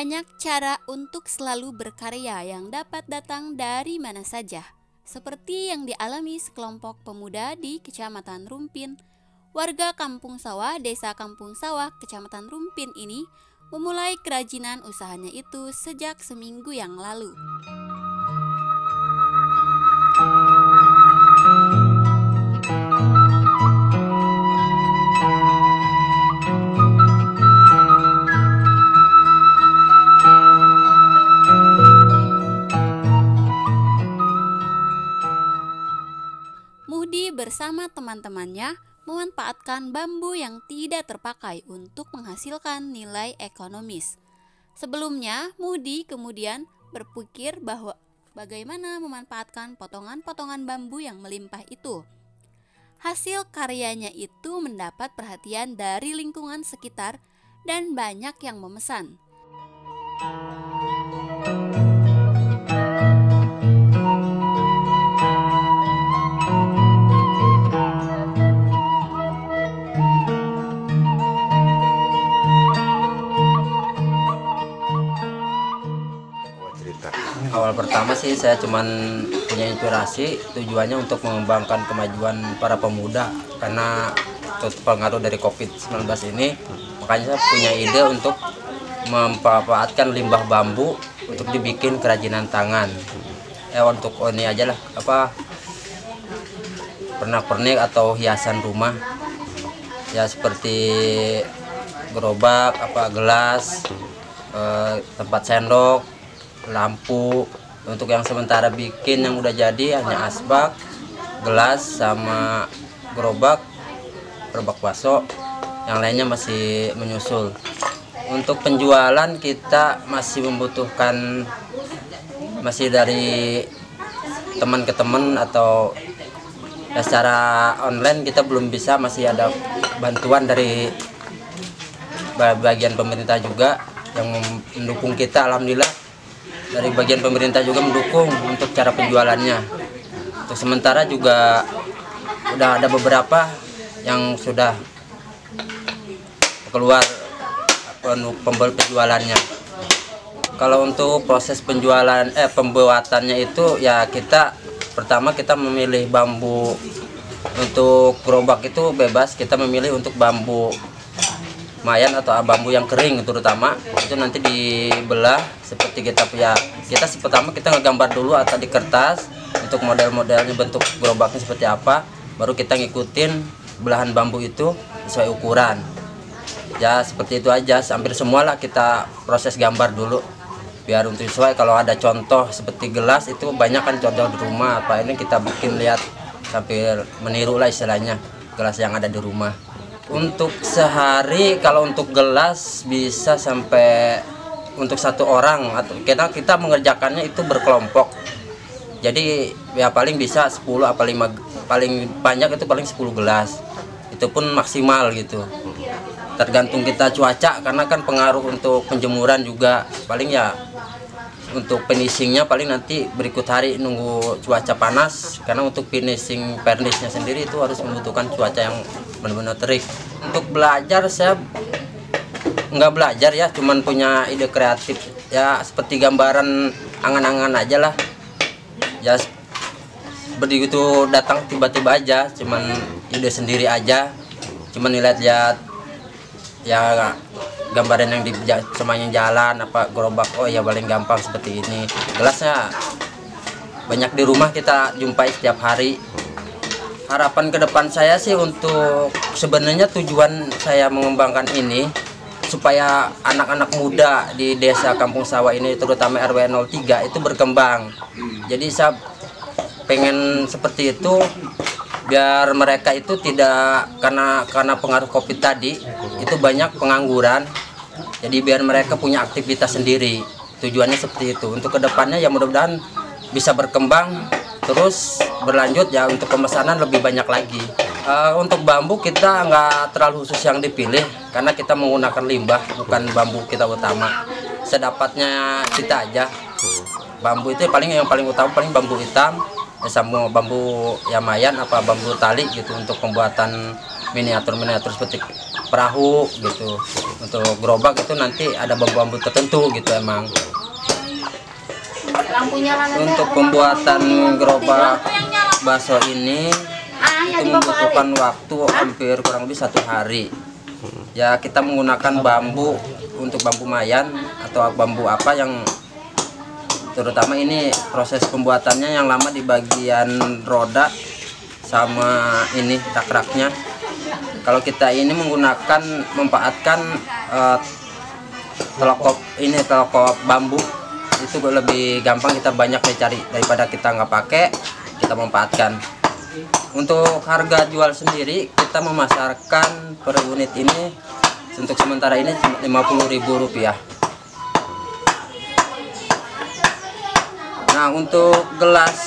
Banyak cara untuk selalu berkarya yang dapat datang dari mana saja, seperti yang dialami sekelompok pemuda di Kecamatan Rumpin. Warga Kampung Sawah, Desa Kampung Sawah, Kecamatan Rumpin ini memulai kerajinan usahanya itu sejak seminggu yang lalu. Muhdi bersama teman-temannya memanfaatkan bambu yang tidak terpakai untuk menghasilkan nilai ekonomis. Sebelumnya, Muhdi kemudian berpikir bahwa bagaimana memanfaatkan potongan-potongan bambu yang melimpah itu. Hasil karyanya itu mendapat perhatian dari lingkungan sekitar dan banyak yang memesan. Awal pertama sih saya cuman punya inspirasi, tujuannya untuk mengembangkan kemajuan para pemuda karena pengaruh dari COVID-19 ini. Makanya saya punya ide untuk memanfaatkan limbah bambu untuk dibikin kerajinan tangan. Untuk ini aja lah, pernak-pernik atau hiasan rumah. Ya seperti gerobak, gelas, tempat sendok, lampu. Untuk yang sementara bikin yang udah jadi hanya asbak, gelas sama gerobak bakso. Yang lainnya masih menyusul. Untuk penjualan kita masih membutuhkan dari teman ke teman atau secara online kita belum bisa, masih ada bantuan dari bagian pemerintah juga yang mendukung kita. Alhamdulillah dari bagian pemerintah juga mendukung untuk cara penjualannya. Untuk sementara juga udah ada beberapa yang sudah keluar penjualannya. Kalau untuk proses pembuatannya itu ya pertama kita memilih bambu. Untuk gerobak itu bebas, kita memilih untuk bambu mayan atau bambu yang kering terutama. Itu nanti dibelah seperti kita pertama kita ngegambar dulu atau di kertas untuk model-modelnya, bentuk gerobaknya seperti apa, baru kita ngikutin belahan bambu itu sesuai ukuran. Ya seperti itu aja, hampir semua lah kita proses gambar dulu biar untuk sesuai. Kalau ada contoh seperti gelas itu banyak kan contoh di rumah, ini kita bikin lihat sambil meniru lah istilahnya gelas yang ada di rumah. Untuk sehari kalau untuk gelas bisa sampai untuk satu orang, atau kita mengerjakannya itu berkelompok. Jadi ya paling bisa 10 apa 5, paling banyak itu paling 10 gelas. Itu pun maksimal gitu. Tergantung kita cuaca, karena kan pengaruh untuk penjemuran juga. Paling ya untuk finishingnya paling nanti berikut hari nunggu cuaca panas, karena untuk furnishnya sendiri itu harus membutuhkan cuaca yang benar-benar terik. Untuk belajar saya nggak belajar ya, cuman punya ide kreatif ya, seperti gambaran angan-angan aja lah ya, begitu datang tiba-tiba aja, cuman ide sendiri aja, cuman lihat-lihat ya gambaran yang semuanya jalan gerobak, oh ya paling gampang seperti ini. Gelasnya banyak di rumah kita jumpai setiap hari. Harapan ke depan saya sih, untuk sebenarnya tujuan saya mengembangkan ini supaya anak-anak muda di Desa Kampung Sawah ini, terutama RW 03 itu berkembang. Jadi saya pengen seperti itu biar mereka itu tidak karena pengaruh COVID tadi itu banyak pengangguran. Jadi biar mereka punya aktivitas sendiri. Tujuannya seperti itu. Untuk kedepannya ya mudah-mudahan bisa berkembang terus berlanjut ya, untuk pemesanan lebih banyak lagi. Untuk bambu kita nggak terlalu khusus yang dipilih karena kita menggunakan limbah, bukan bambu kita utama. Sedapatnya kita aja. Bambu itu yang paling utama paling bambu hitam, sama bambu yamayan bambu tali gitu untuk pembuatan miniatur seperti perahu gitu. Untuk gerobak itu nanti ada bambu-bambu tertentu gitu emang. Untuk pembuatan gerobak bakso ini itu membutuhkan waktu hampir kurang lebih 1 hari. Ya kita menggunakan bambu untuk bambu mayan atau bambu apa yang terutama ini proses pembuatannya yang lama di bagian roda sama ini rak-raknya. Kalau kita ini menggunakan memanfaatkan teleskop bambu itu lebih gampang, kita banyak dicari daripada kita nggak pakai, kita memanfaatkan. Untuk harga jual sendiri kita memasarkan per unit ini untuk sementara ini Rp50.000. Nah untuk gelas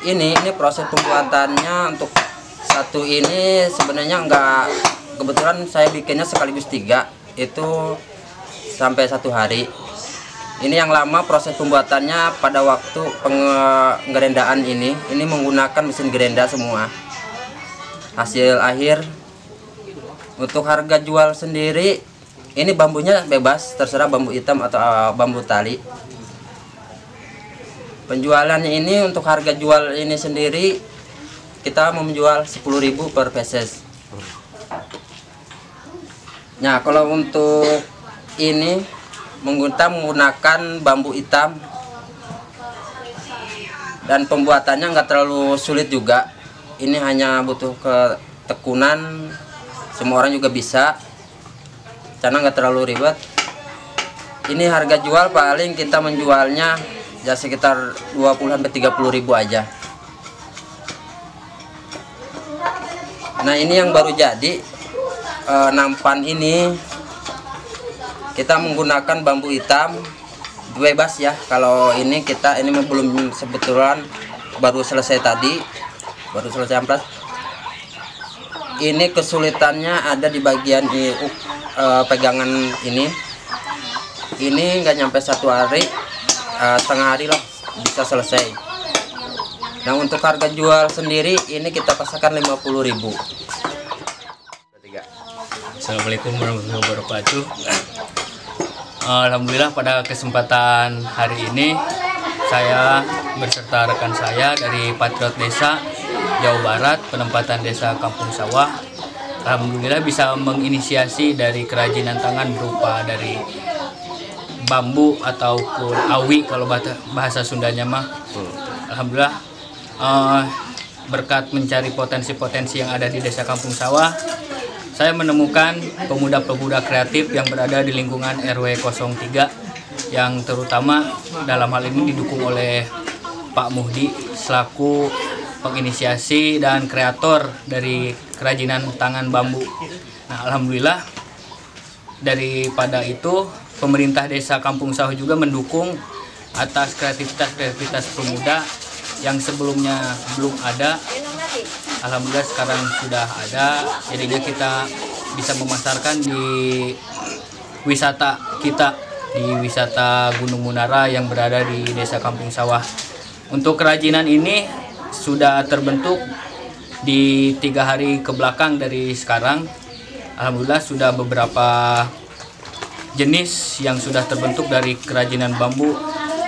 ini proses pembuatannya untuk satu ini sebenarnya enggak, kebetulan saya bikinnya sekaligus 3 itu sampai 1 hari. Ini yang lama proses pembuatannya pada waktu penggerendaan ini menggunakan mesin gerenda semua. Hasil akhir untuk harga jual sendiri ini bambunya bebas, terserah bambu hitam atau bambu tali. Penjualannya ini untuk harga jual ini sendiri kita menjual 10.000 per pieces. Nah kalau untuk ini menggunakan bambu hitam dan pembuatannya nggak terlalu sulit juga. Ini hanya butuh ketekunan, semua orang juga bisa, karena nggak terlalu ribet. Ini harga jual paling kita menjualnya ya sekitar 20-30 ribu aja. Nah ini yang baru jadi nampan ini kita menggunakan bambu hitam bebas ya. Kalau ini kita ini belum, kebetulan baru selesai tadi, baru selesai amplas. Ini kesulitannya ada di bagian pegangan ini nggak nyampe 1 hari, setengah hari lah bisa selesai. Nah untuk harga jual sendiri ini kita pasarkan 50.000. Assalamualaikum warahmatullahi wabarakatuh. Alhamdulillah pada kesempatan hari ini saya berserta rekan saya dari Patriot Desa Jawa Barat, penempatan desa Kampung Sawah, alhamdulillah bisa menginisiasi dari kerajinan tangan berupa dari bambu ataupun awi kalau bahasa Sundanya mah. Alhamdulillah berkat mencari potensi-potensi yang ada di desa Kampung Sawah, saya menemukan pemuda-pemuda kreatif yang berada di lingkungan RW 03 yang terutama dalam hal ini didukung oleh Pak Muhdi selaku penginisiasi dan kreator dari kerajinan tangan bambu. Nah, alhamdulillah daripada itu pemerintah desa Kampung Sawah juga mendukung atas kreativitas pemuda yang sebelumnya belum ada. Alhamdulillah sekarang sudah ada, jadinya kita bisa memasarkan di wisata kita, di wisata Gunung Munara yang berada di desa Kampung Sawah. Untuk kerajinan ini sudah terbentuk di 3 hari ke belakang dari sekarang. Alhamdulillah sudah beberapa jenis yang sudah terbentuk dari kerajinan bambu,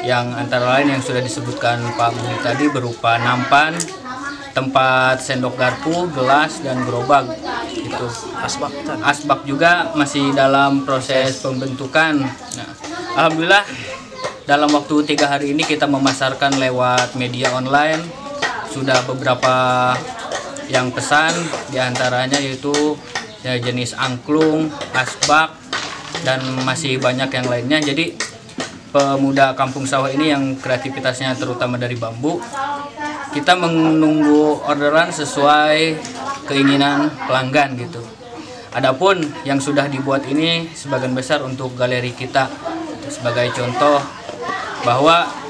yang antara lain yang sudah disebutkan Pak Budi tadi berupa nampan, tempat sendok garpu, gelas, dan gerobak. Itu asbak juga masih dalam proses pembentukan. Nah, alhamdulillah dalam waktu 3 hari ini kita memasarkan lewat media online. Sudah beberapa yang pesan, diantaranya yaitu ya, jenis angklung, asbak, dan masih banyak yang lainnya. Jadi pemuda Kampung Sawah ini yang kreativitasnya terutama dari bambu, kita menunggu orderan sesuai keinginan pelanggan gitu. Adapun yang sudah dibuat ini sebagian besar untuk galeri kita, sebagai contoh bahwa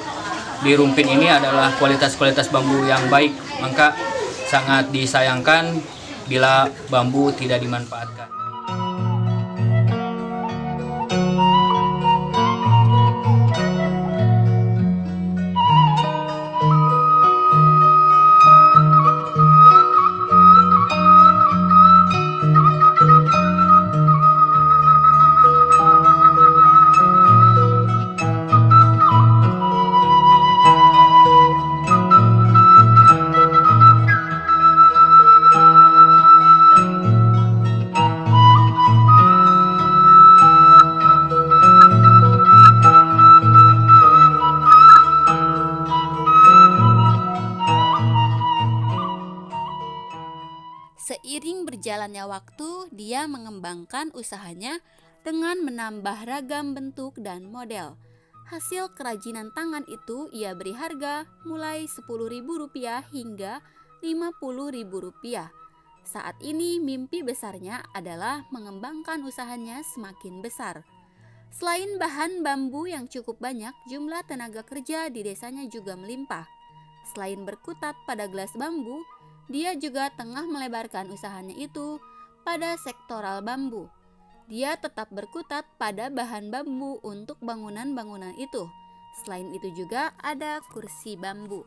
di Rumpin ini adalah kualitas bambu yang baik, maka sangat disayangkan bila bambu tidak dimanfaatkan. Seiring berjalannya waktu, dia mengembangkan usahanya dengan menambah ragam bentuk dan model. Hasil kerajinan tangan itu ia beri harga mulai Rp10.000 hingga Rp50.000. Saat ini mimpi besarnya adalah mengembangkan usahanya semakin besar. Selain bahan bambu yang cukup banyak, jumlah tenaga kerja di desanya juga melimpah. Selain berkutat pada gelas bambu, dia juga tengah melebarkan usahanya itu pada sektoral bambu. Dia tetap berkutat pada bahan bambu untuk bangunan-bangunan itu. Selain itu juga ada kursi bambu.